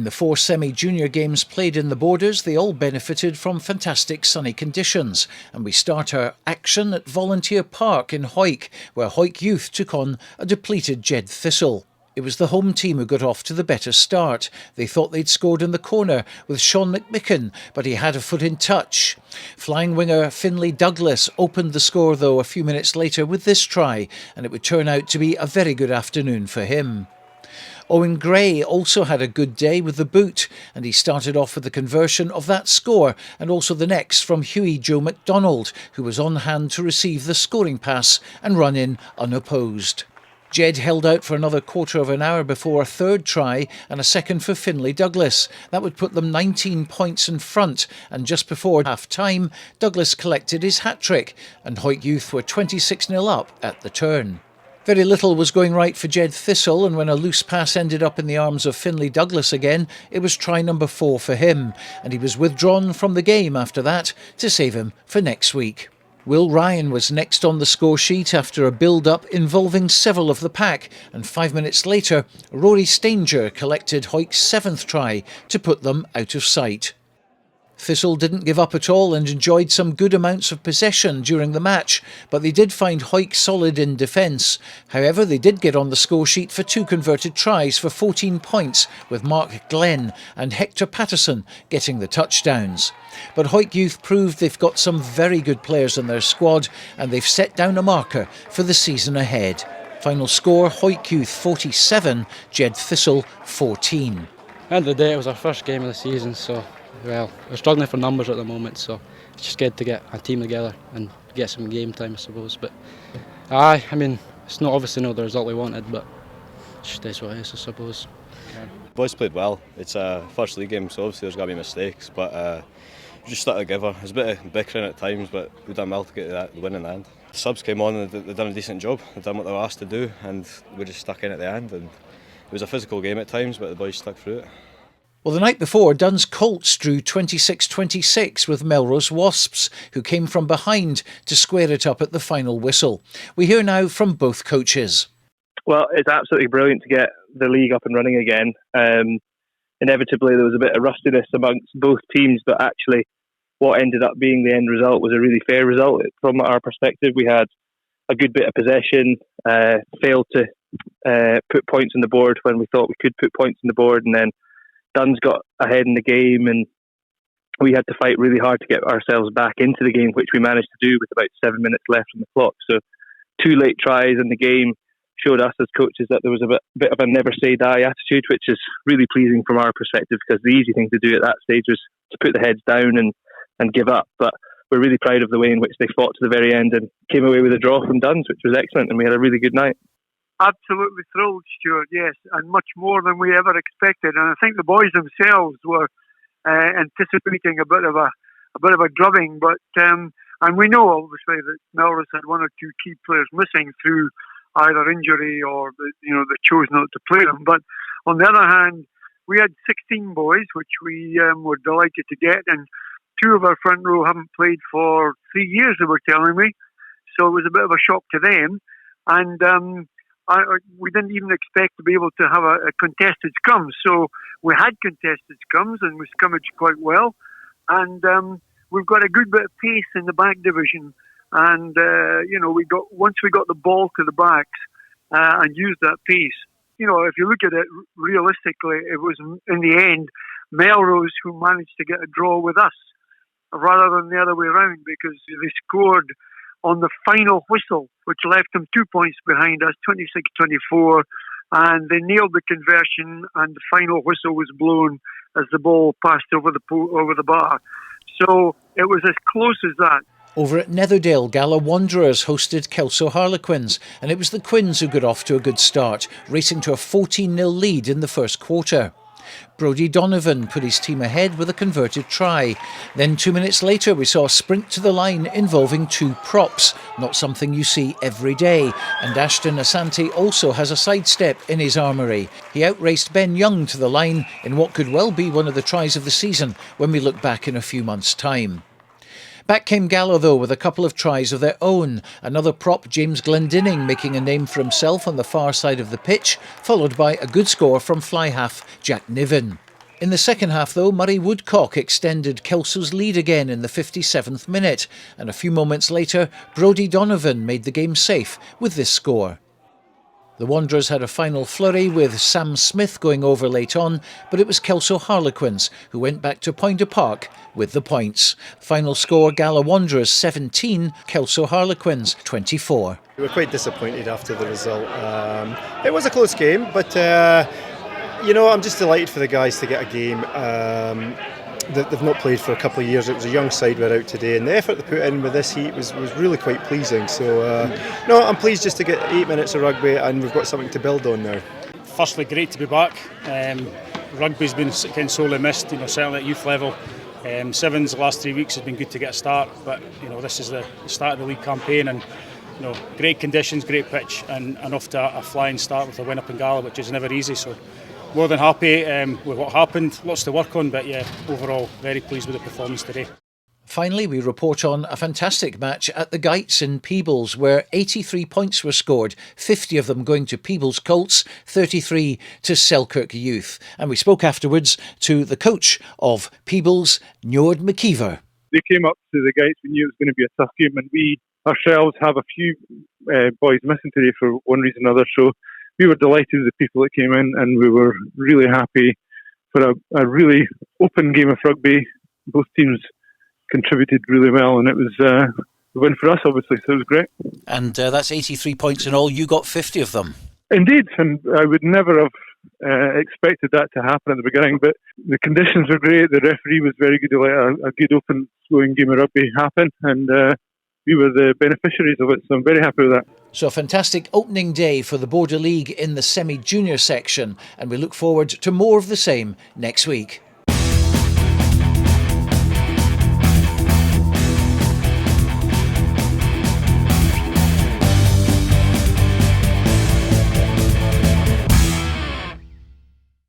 the 4 semi-junior games played in the Borders, they all benefited from fantastic sunny conditions. And we start our action at Volunteer Park in Hawick, where Hawick Youth took on a depleted Jed Thistle. It was the home team who got off to the better start. They thought they'd scored in the corner with Sean McMicken, but he had a foot in touch. Flying winger Finlay Douglas opened the score though a few minutes later with this try, and it would turn out to be a very good afternoon for him. Owen Gray also had a good day with the boot, and he started off with the conversion of that score and also the next from Hughie Joe Donaldson, who was on hand to receive the scoring pass and run in unopposed. Jed held out for another quarter of an hour before a third try and a second for Finlay Douglas. That would put them 19 points in front, and just before half-time, Douglas collected his hat-trick, and Hawick Youth were 26-0 up at the turn. Very little was going right for Jed Thistle, and when a loose pass ended up in the arms of Finlay Douglas again, it was try number 4 for him, and he was withdrawn from the game after that to save him for next week. Will Ryan was next on the score sheet after a build-up involving several of the pack, and 5 minutes later, Rory Stanger collected Hawick's 7th try to put them out of sight. Thistle didn't give up at all and enjoyed some good amounts of possession during the match, but they did find Hawick solid in defence. However, they did get on the score sheet for 2 converted tries for 14 points, with Mark Glenn and Hector Patterson getting the touchdowns. But Hawick Youth proved they've got some very good players in their squad, and they've set down a marker for the season ahead. Final score, Hawick Youth 47, Jed Thistle 14. At the end of the day, it was our first game of the season, so well, we're struggling for numbers at the moment, so it's just good to get a team together and get some game time, I suppose. But I mean, it's not obviously not the result we wanted, but it just is what it is, I suppose. Boys played well. It's a first league game, so obviously there's got to be mistakes, but we just stuck together. It was a bit of bickering at times, but we've done well to get the win in the end. The subs came on and they've done a decent job. They've done what they were asked to do, and we just stuck in at the end. And it was a physical game at times, but the boys stuck through it. Well, the night before, Duns Colts drew 26-26 with Melrose Wasps, who came from behind to square it up at the final whistle. We hear now from both coaches. Well, it's absolutely brilliant to get the league up and running again. Inevitably, there was a bit of rustiness amongst both teams, but actually what ended up being the end result was a really fair result. From our perspective, we had a good bit of possession, failed to put points on the board when we thought we could put points on the board, and then Duns got ahead in the game, and we had to fight really hard to get ourselves back into the game, which we managed to do with about 7 minutes left on the clock. So 2 late tries in the game showed us as coaches that there was a bit of a never say die attitude, which is really pleasing from our perspective, because the easy thing to do at that stage was to put the heads down and give up. But we're really proud of the way in which they fought to the very end and came away with a draw from Duns, which was excellent, and we had a really good night. Absolutely thrilled, Stuart, yes, and much more than we ever expected. And I think the boys themselves were anticipating a bit of a drubbing, but and we know obviously that Melrose had 1 or 2 key players missing through either injury or they chose not to play them. But on the other hand, we had 16 boys, which we were delighted to get, and 2 of our front row haven't played for 3 years, they were telling me, so it was a bit of a shock to them. And we didn't even expect to be able to have a contested scrum. So we had contested scrums and we scummaged quite well. And we've got a good bit of pace in the back division. And, once we got the ball to the backs and used that pace, if you look at it realistically, it was in the end Melrose who managed to get a draw with us rather than the other way around, because they scored on the final whistle, which left them 2 points behind us, 26-24, and they nailed the conversion, and the final whistle was blown as the ball passed over the bar. So it was as close as that. Over at Netherdale, Gala Wanderers hosted Kelso Harlequins, and it was the Quins who got off to a good start, racing to a 14-0 lead in the first quarter. Brodie Donovan put his team ahead with a converted try. Then 2 minutes later we saw a sprint to the line involving 2 props, not something you see every day. And Ashton Asante also has a sidestep in his armoury. He outraced Ben Young to the line in what could well be one of the tries of the season when we look back in a few months' time. Back came Gala though with a couple of tries of their own. Another prop, James Glendinning, making a name for himself on the far side of the pitch, followed by a good score from fly half Jack Niven. In the second half, though, Murray Woodcock extended Kelso's lead again in the 57th minute, and a few moments later, Brodie Donovan made the game safe with this score. The Wanderers had a final flurry with Sam Smith going over late on, but it was Kelso Harlequins who went back to Poynter Park with the points. Final score, Gala Wanderers 17, Kelso Harlequins 24. We were quite disappointed after the result. It was a close game, but I'm just delighted for the guys to get a game. They've not played for a couple of years. It was a young side we're out today, and the effort they put in with this heat was really quite pleasing. So, I'm pleased just to get 8 minutes of rugby, and we've got something to build on now. Firstly, great to be back. Rugby's been getting sorely missed, certainly at youth level. Sevens the last 3 weeks has been good to get a start, but this is the start of the league campaign, and great conditions, great pitch, and off to a flying start with a win up in Gala, which is never easy. So more than happy with what happened. Lots to work on, but yeah, overall very pleased with the performance today. Finally, we report on a fantastic match at the Gites in Peebles, where 83 points were scored, 50 of them going to Peebles Colts, 33 to Selkirk Youth. And we spoke afterwards to the coach of Peebles, Njord McKeever. They came up to the Gites. We knew it was going to be a tough game, and we ourselves have a few boys missing today for one reason or another. So we were delighted with the people that came in, and we were really happy for a really open game of rugby. Both teams contributed really well, and it was a win for us, obviously, so it was great. And that's 83 points in all. You got 50 of them. Indeed, and I would never have expected that to happen at the beginning, but the conditions were great. The referee was very good to let a good open flowing game of rugby happen, and we were the beneficiaries of it, so I'm very happy with that. So a fantastic opening day for the Border League in the semi-junior section, and we look forward to more of the same next week.